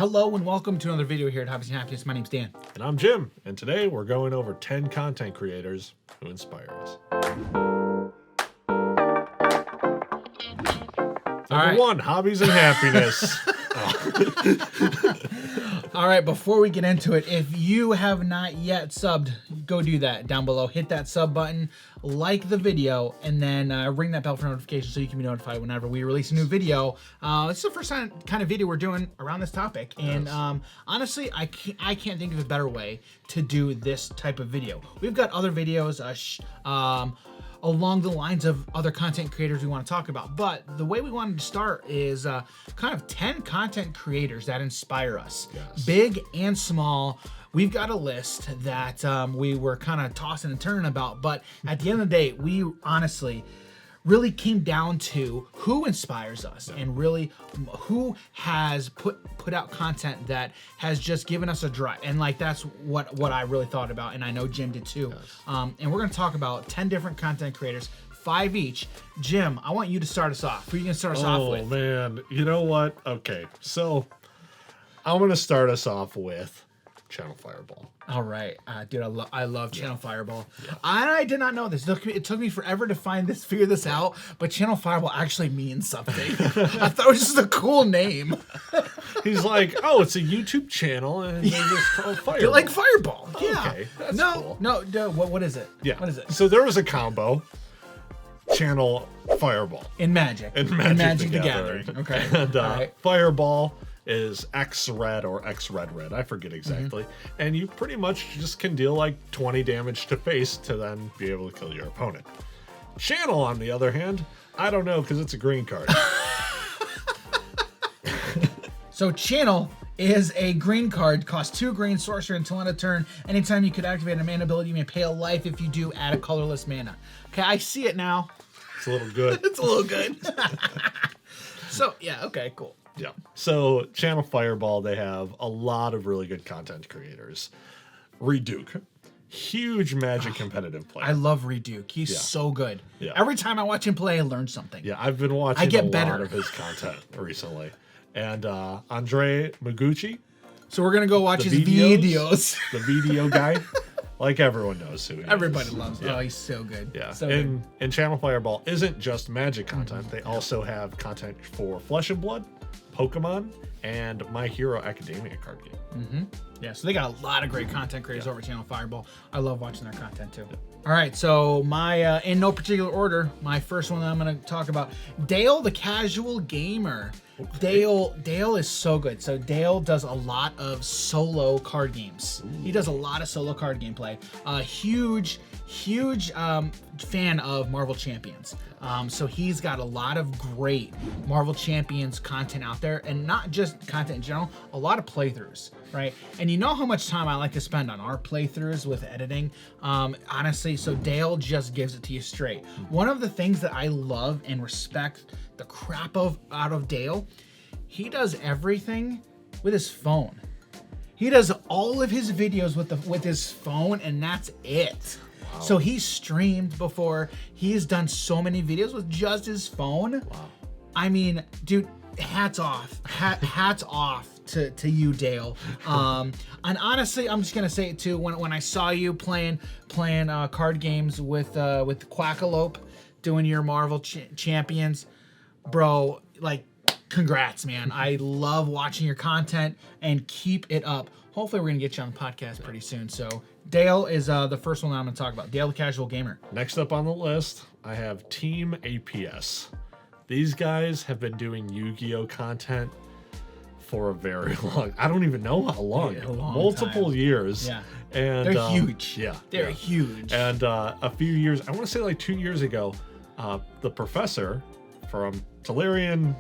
Hello and welcome to another video here at Hobbies and Happiness. My name's Dan. And I'm Jim, and today we're going over 10 content creators who inspire us. Number 1, hobbies and happiness. All right, before we get into it, if you have not yet subbed, go do that down below. Hit that sub button, like the video, and then ring that bell for notifications so you can be notified whenever we release a new video. It's the first kind of video we're doing around this topic, and honestly, I can't think of a better way to do this type of video. We've got other videos along the lines of other content creators we want to talk about, but the way we wanted to start is kind of 10 content creators that inspire us, big and small. We've got a list that we were kind of tossing and turning about, but at the end of the day, we honestly really came down to who inspires us and really who has put out content that has just given us a drive. And like that's what I really thought about, and I know Jim did too. And we're gonna talk about 10 different content creators, 5 each. Jim, I want you to start us off. Who are you gonna start us off with? Oh man, you know what? Okay, so I'm gonna start us off with Channel Fireball. All right, dude, I love Channel Fireball. I did not know this. It took me forever to figure this out, but Channel Fireball actually means something. I thought it was just a cool name. He's like, oh, it's a YouTube channel, and they just call it Fireball. They're like Fireball. Yeah. Okay, that's cool. No. What is it? Yeah. What is it? So there was a combo, Channel Fireball. In Magic. In Magic the Gathering. Okay. And all right. Fireball is X red or X red. I forget exactly. And you pretty much just can deal like 20 damage to face to then be able to kill your opponent. Channel, on the other hand, I don't know because it's a green card. So Channel is a green card, costs 2 green, sorcerer until end of turn. Anytime you could activate a mana ability, you may pay a life. If you do, add a colorless mana. Okay, I see it now. It's a little good. It's a little good. So yeah, okay, cool. Yeah. So Channel Fireball, they have a lot of really good content creators. Reduke, huge Magic competitive player. I love Reduke. He's so good. Yeah. Every time I watch him play, I learn something. Yeah, I've been watching better. lot of his content recently. And Andre Maguchi. So we're gonna go watch his videos. The video guy. Like everyone knows who he is. Everybody loves him. Yeah. Oh, he's so good. Yeah. So and Channel Fireball isn't just Magic content. They also have content for Flesh and Blood, Pokemon, and My Hero Academia card game. Yeah, so they got a lot of great content creators over at Channel Fireball. I love watching their content too. All right, so my in no particular order, my first one that I'm going to talk about, Dale the Casual Gamer. Okay. Dale is so good. So Dale does a lot of solo card games. Ooh. He does a lot of solo card gameplay. Huge fan of Marvel Champions. So he's got a lot of great Marvel Champions content out there, and not just content in general, a lot of playthroughs, right? And you know how much time I like to spend on our playthroughs with editing. Honestly, so Dale just gives it to you straight. One of the things that I love and respect the crap out of Dale, he does everything with his phone. He does all of his videos with his phone, and that's it. Wow. So he's streamed before. He's done so many videos with just his phone. Wow. I mean, dude, hats off. Hats off to you, Dale. And honestly, I'm just gonna say it too. When I saw you playing card games with Quackalope, doing your Marvel Champions, bro, like, congrats, man. I love watching your content, and keep it up. Hopefully we're gonna get you on the podcast pretty soon. So Dale is the first one that I'm gonna talk about. Dale the Casual Gamer. Next up on the list, I have Team APS. These guys have been doing Yu-Gi-Oh content for a very long, I don't even know how long, multiple time. Years. Yeah. And they're huge. Yeah. They're huge. And a few years, I want to say like 2 years ago, the professor from Tolarian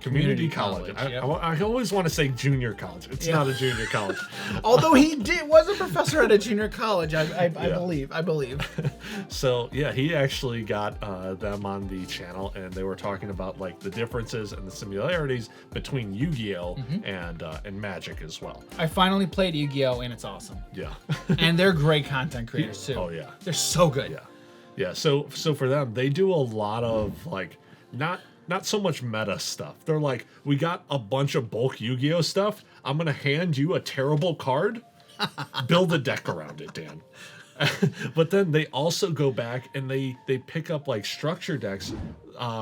Community College. Yep. I always want to say junior college. It's not a junior college. Although he was a professor at a junior college, I believe. So yeah, he actually got them on the channel, and they were talking about like the differences and the similarities between Yu-Gi-Oh and Magic as well. I finally played Yu-Gi-Oh, and it's awesome. Yeah. And they're great content creators too. Oh yeah. They're so good. Yeah. Yeah. So for them, they do a lot of like not not so much meta stuff. They're like, we got a bunch of bulk Yu-Gi-Oh stuff. I'm gonna hand you a terrible card. Build a deck around it, Dan. But then they also go back and they pick up like structure decks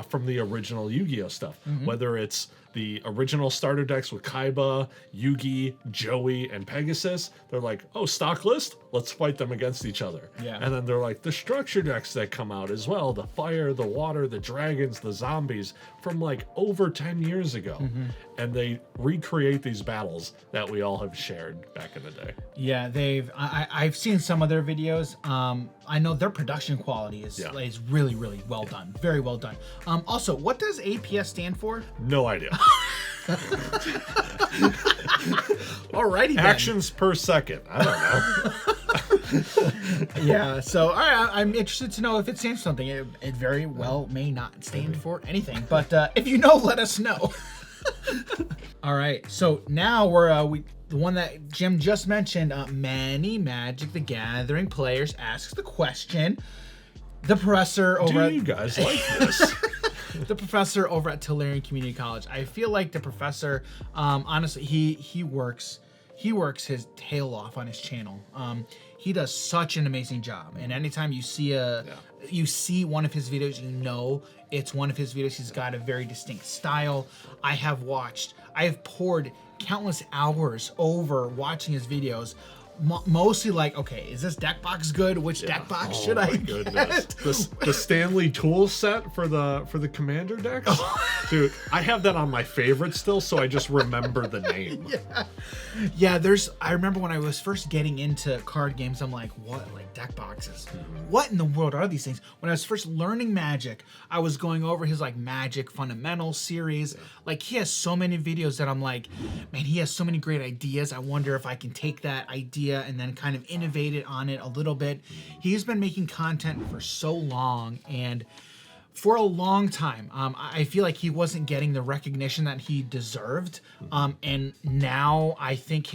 from the original Yu-Gi-Oh stuff, whether it's the original starter decks with Kaiba, Yugi, Joey, and Pegasus. They're like, oh, stock list? Let's fight them against each other. Yeah. And then they're like, the structure decks that come out as well, the fire, the water, the dragons, the zombies, from like over 10 years ago. And they recreate these battles that we all have shared back in the day. Yeah, I've seen some of their videos. I know their production quality is really, really well done. Very well done. Also, what does APS stand for? No idea. Alrighty then. Actions per second. I don't know. Yeah, so all right, I'm interested to know if it stands for something. It very well may not stand for anything, but if you know, let us know. All right, so now we're the one that Jim just mentioned. Many Magic the Gathering players asks the question. The professor over Do you guys like this? The professor over at Tolarian Community College. I feel like the professor, honestly, he works his tail off on his channel. He does such an amazing job, and anytime you see you see one of his videos, you know it's one of his videos. He's got a very distinct style. I have poured countless hours over watching his videos. Mostly like, okay, is this deck box good? Which deck box should I get? The Stanley tool set for the commander decks? Dude, I have that on my favorite still, so I just remember the name. Yeah, I remember when I was first getting into card games, I'm like, what? Like deck boxes? What in the world are these things? When I was first learning Magic, I was going over his like Magic Fundamental series. Like he has so many videos that I'm like, man, he has so many great ideas. I wonder if I can take that idea and then kind of innovate it on it a little bit. He's been making content for so long, and for a long time, I feel like he wasn't getting the recognition that he deserved. And now I think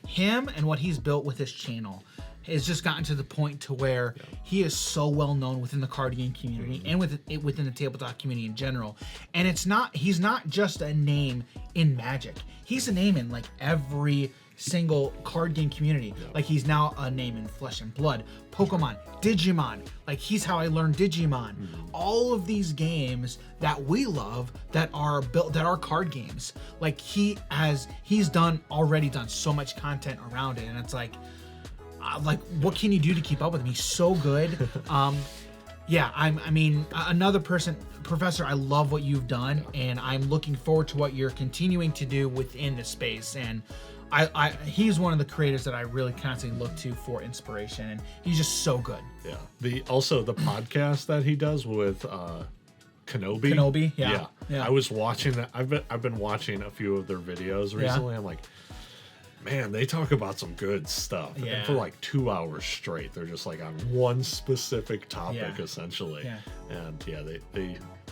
him and what he's built with his channel has just gotten to the point to where he is so well known within the card game community and within the tabletop community in general. And he's not just a name in Magic. He's a name in like every single card game community. Like he's now a name in Flesh and Blood, Pokemon, Digimon. Like he's how I learned Digimon. All of these games that we love that are card games. Like he's already done so much content around it, and it's like what can you do to keep up with him? He's so good. Another person, Professor, I love what you've done, and I'm looking forward to what you're continuing to do within the space. And he's one of the creators that I really constantly look to for inspiration, and he's just so good. Yeah. The podcast that he does with Kenobi. Yeah. I was watching that. I've been watching a few of their videos recently. I'm like, man, they talk about some good stuff. Yeah. And for like 2 hours straight, they're just like on one specific essentially. Yeah. And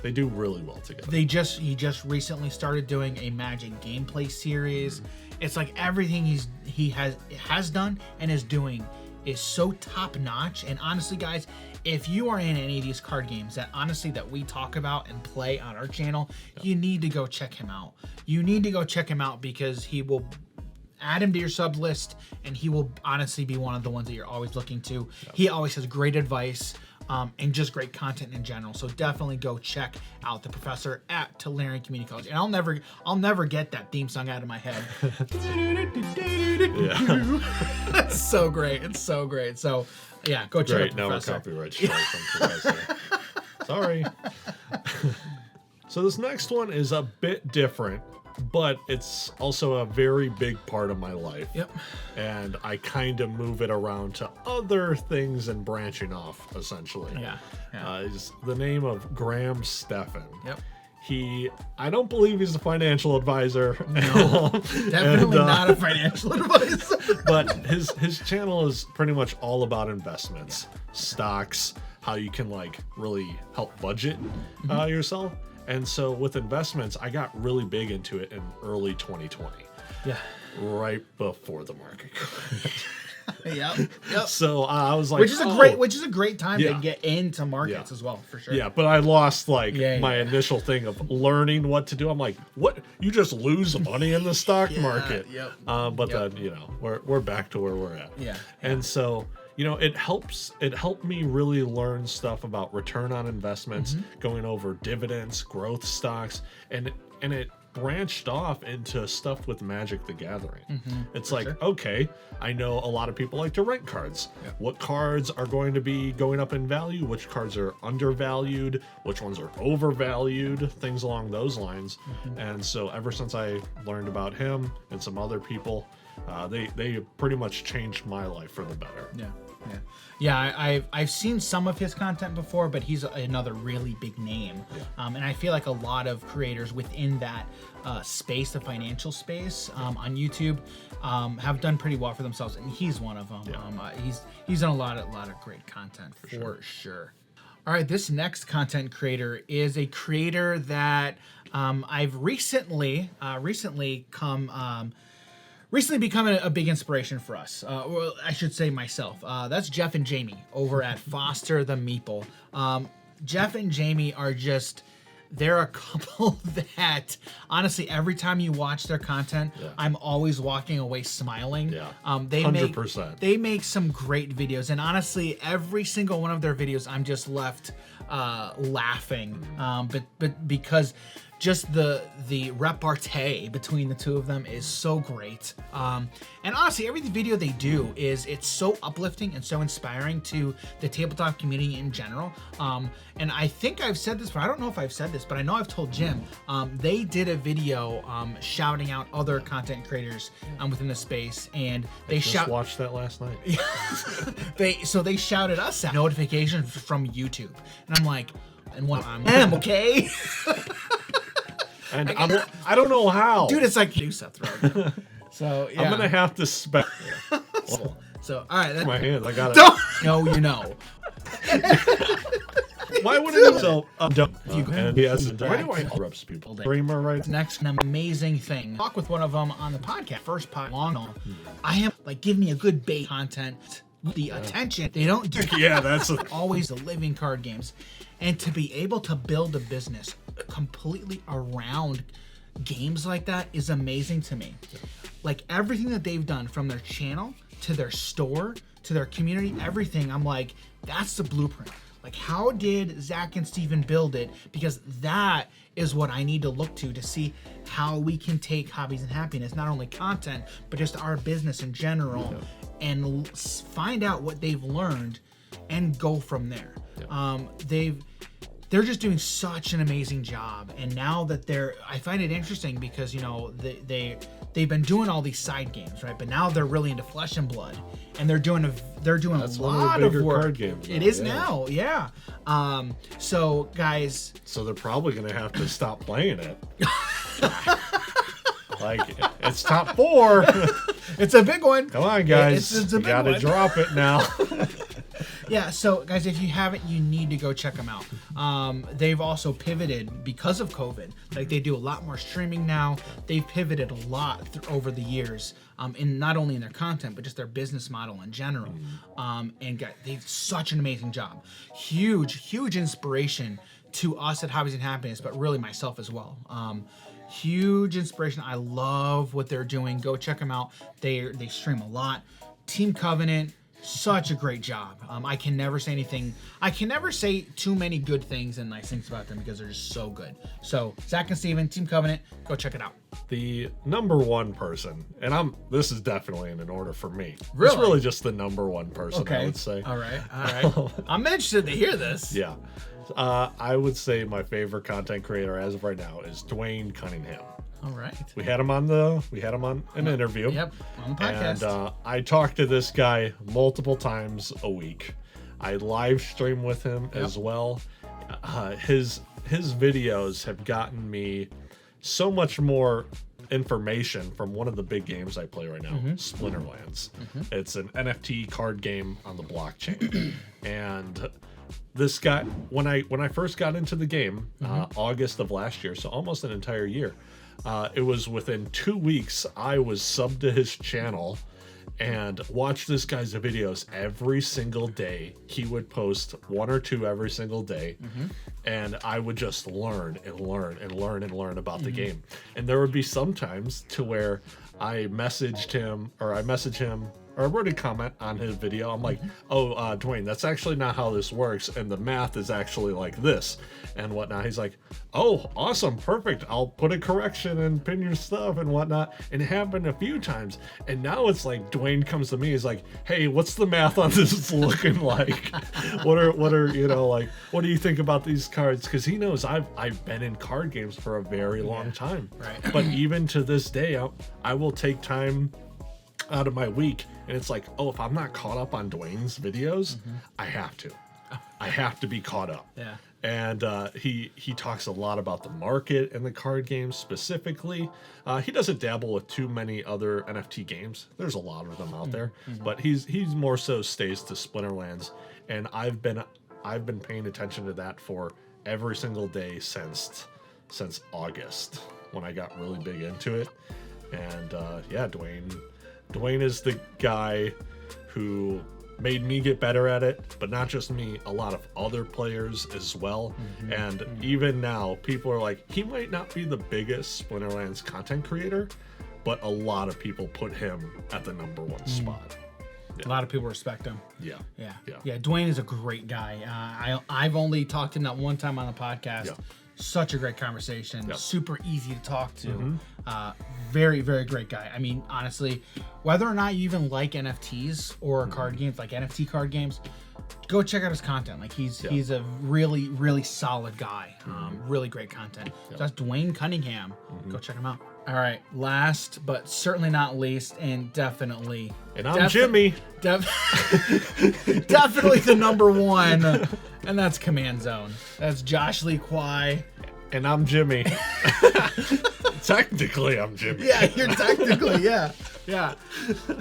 they do really well together. He just recently started doing a Magic gameplay series. It's like everything he has done and is doing is so top notch. And honestly, guys, if you are in any of these card games that we talk about and play on our channel, you need to go check him out. You need to go check him out because he will add him to your sub list, and he will honestly be one of the ones that you're always looking to. He always has great advice. And just great content in general. So definitely go check out the professor at Tolarian Community College. And I'll never get that theme song out of my head. It's so great. It's so great. So yeah, go check out the professor. Now we're copyright strike from professor. Sorry. So this next one is a bit different, but it's also a very big part of my life. Yep. And I kind of move it around to other things and branching off, essentially. Yeah. Is the name of Graham Stephan. Yep. I don't believe he's a financial advisor. No, definitely not a financial advisor. But his channel is pretty much all about investments, stocks, how you can like really help budget yourself. And so with investments, I got really big into it in early 2020. Yeah. Right before the market crashed. Yep. So I was like, which is a great time to get into markets as well, for sure. Yeah, but I lost my Yeah. initial thing of learning what to do. I'm like, what? You just lose money in the stock market. Yep. But then we're back to where we're at. Yeah. And so it helped me really learn stuff about return on investments, going over dividends, growth stocks, and it branched off into stuff with Magic the Gathering. It's like, okay, I know a lot of people like to rent cards. Yeah. What cards are going to be going up in value? Which cards are undervalued? Which ones are overvalued? Things along those lines. And so ever since I learned about him and some other people, they pretty much changed my life for the better. I've seen some of his content before, but he's another really big name. And I feel like a lot of creators within that space, the financial space, on YouTube, have done pretty well for themselves, and he's one of them. He's done a lot of great content for sure. All right, this next content creator is a creator that I've recently become a big inspiration for us. Well, I should say myself. That's Jeff and Jamie over at Foster the Meeple. Jeff and Jamie are they're a couple that, honestly, every time you watch their content, I'm always walking away smiling. Yeah, 100%. They make some great videos, and honestly, every single one of their videos, I'm just left laughing. But because just the repartee between the two of them is so great. And honestly, every video they do it's so uplifting and so inspiring to the tabletop community in general. And I think I've said this, but I don't know if I've said this, but I know I've told Jim, they did a video shouting out other content creators within the space, and they watched that last night. They shouted us out notifications from YouTube, and I'm like, and what I'm okay. And I don't know how. Dude, it's like you, Seth, right? So yeah. I'm gonna have to spend. So all right, my hands. I got it. Don't. No, you know. Why would it be so? Don't. And yes. Why do I interrupt people? Dreamer, right? Next, an amazing thing. Talk with one of them on the podcast. First pod long on. I am like, give me a good bait content. The attention they don't do. Yeah, that's always the living card games, and to be able to build a business completely around games like that is amazing to me. Like everything that they've done, from their channel to their store to their community, everything, I'm like, that's the blueprint. Like, how did Zach and Stephan build it? Because that is what I need to look to see how we can take Hobbies and Happiness, not only content, but just our business in general, and find out what they've learned and go from there. They're just doing such an amazing job, and now that I find it interesting because they've been doing all these side games, right? But now they're really into Flesh and Blood, and they're doing That's a lot of work. Card games now. It is now, yeah. So guys, so they're probably gonna have to stop playing it. Like, it's top 4. It's a big one. Come on, guys. It's a big one. You gotta drop it now. Yeah, so guys, if you haven't, you need to go check them out. They've also pivoted because of COVID. Like, they do a lot more streaming now. They've pivoted a lot over the years, in not only in their content, but just their business model in general. And guys, they did such an amazing job. Huge inspiration to us at Hobbies and Happiness, but really myself as well. Huge inspiration. I love what they're doing. Go check them out. They stream a lot. Team Covenant, such a great job. I can never say too many good things and nice things about them because they're just so good. So Zach and Stephan, Team Covenant, go check it out. The number one person, and this is definitely in an order for me. Really? It's really just the number one person, okay. I would say. All right. I'm interested to hear this. Yeah. I would say my favorite content creator as of right now is Dwayne Cunningham. All right. We had him on an interview. Yep, on the podcast. And I talk to this guy multiple times a week. I live stream with him as well. His videos have gotten me so much more information from one of the big games I play right now, Splinterlands. It's an NFT card game on the blockchain. And this guy, when I first got into the game, August of last year, so almost an entire year, it was within 2 weeks I was subbed to his channel, and watch this guy's videos every single day. He would post 1 or 2 every single day, and I would just learn and learn and learn and learn about the game. And there would be some times to where I message him, or I wrote a comment on his video. I'm like, oh, Dwayne, that's actually not how this works, and the math is actually like this and whatnot. He's like, oh, awesome, perfect. I'll put a correction and pin your stuff and whatnot. And it happened a few times. And now it's like Dwayne comes to me, he's like, hey, what's the math on this looking like? what are you know, like, what do you think about these cards? Because he knows I've been in card games for a very long time. Right. But even to this day, I will take time out of my week, and it's like, oh, if I'm not caught up on Dwayne's videos, I have to be caught up. Yeah. And he talks a lot about the market and the card games specifically. He doesn't dabble with too many other NFT games. There's a lot of them out there, but he's more so stays to Splinterlands, and I've been paying attention to that for every single day since August, when I got really big into it. And yeah, Dwayne is the guy who made me get better at it, but not just me, a lot of other players as well. And even now, people are like, he might not be the biggest Splinterlands content creator, but a lot of people put him at the #1 spot. A lot of people respect him. Yeah. Dwayne is a great guy. I've only talked to him that one time on the podcast. Yeah. Such a great conversation. Yep. Super easy to talk to. Very, very great guy. I mean, honestly, whether or not you even like NFTs or card games, like NFT card games, go check out his content. Like he's a really, really solid guy. Really great content. So that's Dwayne Cunningham. Go check him out. All right, last but certainly not least, and definitely. And I'm Jimmy. Definitely the #1, and that's Command Zone. That's Josh Lee Kwai. And I'm Jimmy. Technically, I'm Jimmy. Yeah, you're technically, yeah.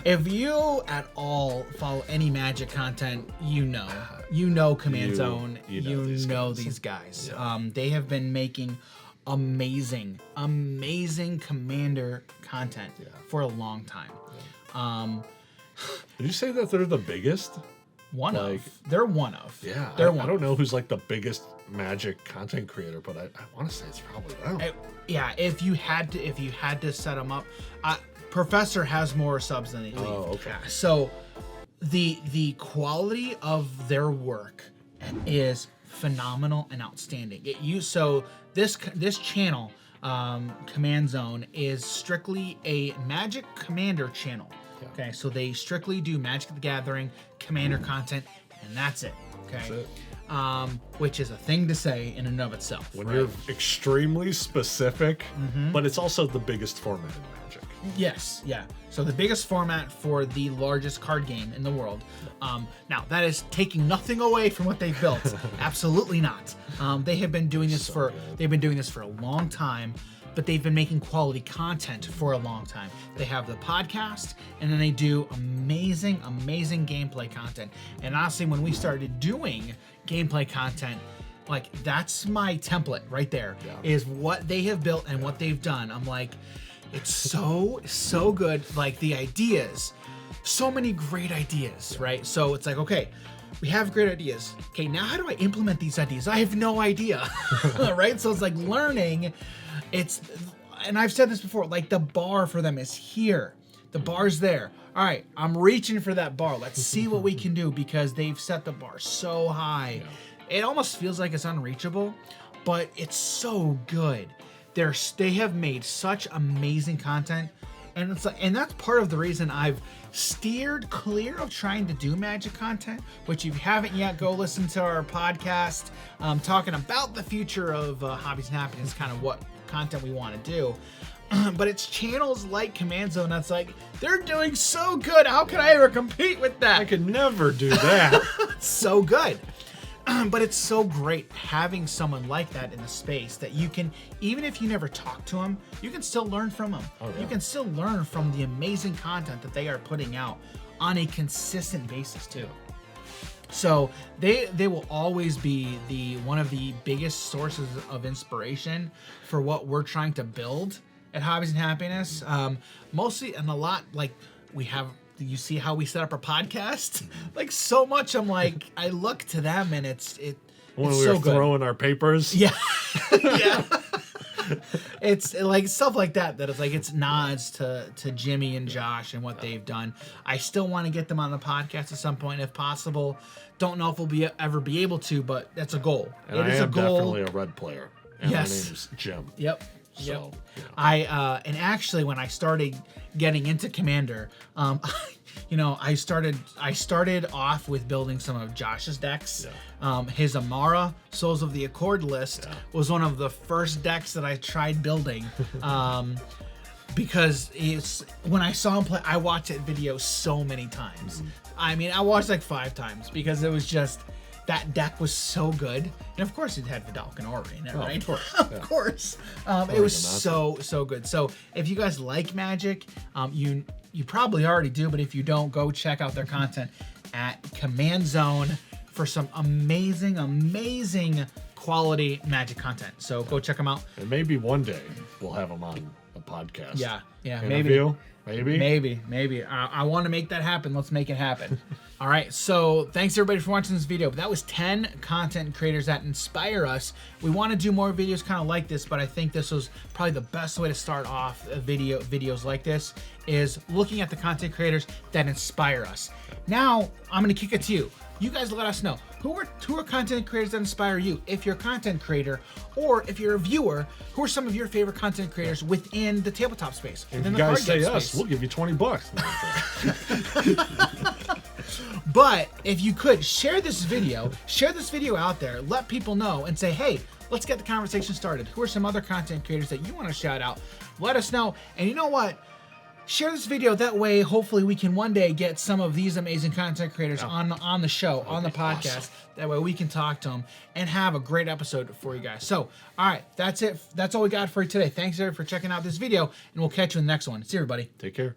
If you at all follow any Magic content, you know Command Zone. You know these guys. Yeah. They have been making amazing Commander content for a long time. Did you say that they're the biggest? They're one of. Yeah, They're I don't know who's like the biggest Magic content creator, but I want to say it's probably them. Yeah, if you had to set them up, Professor has more subs than they leave. Oh, okay. So the quality of their work is phenomenal and outstanding. This channel, Command Zone, is strictly a Magic Commander channel. Yeah. Okay, so they strictly do Magic the Gathering Commander content, and that's it. Okay. That's it. Which is a thing to say in and of itself. When you're extremely specific, but it's also the biggest format in Magic. Yes, yeah. So the biggest format for the largest card game in the world. Now that is taking nothing away from what they've built. Absolutely not. They have been doing this they've been doing this for a long time, but they've been making quality content for a long time. They have the podcast, and then they do amazing gameplay content. And honestly, when we started doing gameplay content, like, that's my template right there. Is what they have built and what they've done. I'm like, it's so good. Like, the ideas, so many great ideas, right? So it's like, okay, we have great ideas. Okay, now how do I implement these ideas? I have no idea, right? So it's like learning. And I've said this before, like, the bar for them is here. The bar's there. All right, I'm reaching for that bar. Let's see what we can do, because they've set the bar so high. It almost feels like it's unreachable, but it's so good. They have made such amazing content, and it's like, and that's part of the reason I've steered clear of trying to do Magic content. Which, if you haven't yet, go listen to our podcast talking about the future of Hobbies and Happiness, kind of what content we want to do. But it's channels like Command Zone that's like, they're doing so good. How can I ever compete with that? I could never do that. It's so good. But it's so great having someone like that in the space that you can, even if you never talk to them, you can still learn from them. Oh, yeah. You can still learn from the amazing content that they are putting out on a consistent basis too. So they will always be one of the biggest sources of inspiration for what we're trying to build at Hobbies and Happiness. Mostly, and a lot, like, we have you see how we set up our podcast? Like so much, I'm like, I look to them and it's when it's we so were good. throwing our papers. Yeah, yeah. It's like stuff like that it's like it's nods to Jimmy and Josh and what they've done. I still want to get them on the podcast at some point if possible. Don't know if we'll ever be able to, but that's a goal. And I am definitely a red player. And Yes. my name's Jim. Yep. So, I and actually when I started getting into Commander, I started off with building some of Josh's decks. Yeah. His Amara Souls of the Accord list was one of the first decks that I tried building. Because when I saw him play, I watched that video so many times. I mean, I watched like 5 times because it was just that deck was so good, and of course it had Vidalcan and Ori in it, right? Of course, Of course. It was so good. So if you guys like Magic, you probably already do, but if you don't, go check out their content at Command Zone for some amazing quality Magic content. So go check them out. And maybe one day we'll have them on a podcast. Yeah, Interview, maybe. Maybe. I want to make that happen. Let's make it happen. All right, so thanks everybody for watching this video. That was 10 content creators that inspire us. We want to do more videos kind of like this, but I think this was probably the best way to start off videos like this, is looking at the content creators that inspire us. Now, I'm going to kick it to you. You guys let us know. Who are content creators that inspire you? If you're a content creator, or if you're a viewer, who are some of your favorite content creators within the tabletop space? If you guys say us, we'll give you $20. But if you could share this video out there, let people know and say, hey, let's get the conversation started. Who are some other content creators that you want to shout out? Let us know. And you know what? Share this video. That way, hopefully, we can one day get some of these amazing content creators on the show, on the podcast. Awesome. That way, we can talk to them and have a great episode for you guys. So, all right, that's it. That's all we got for you today. Thanks, everybody, for checking out this video, and we'll catch you in the next one. See you, everybody. Take care.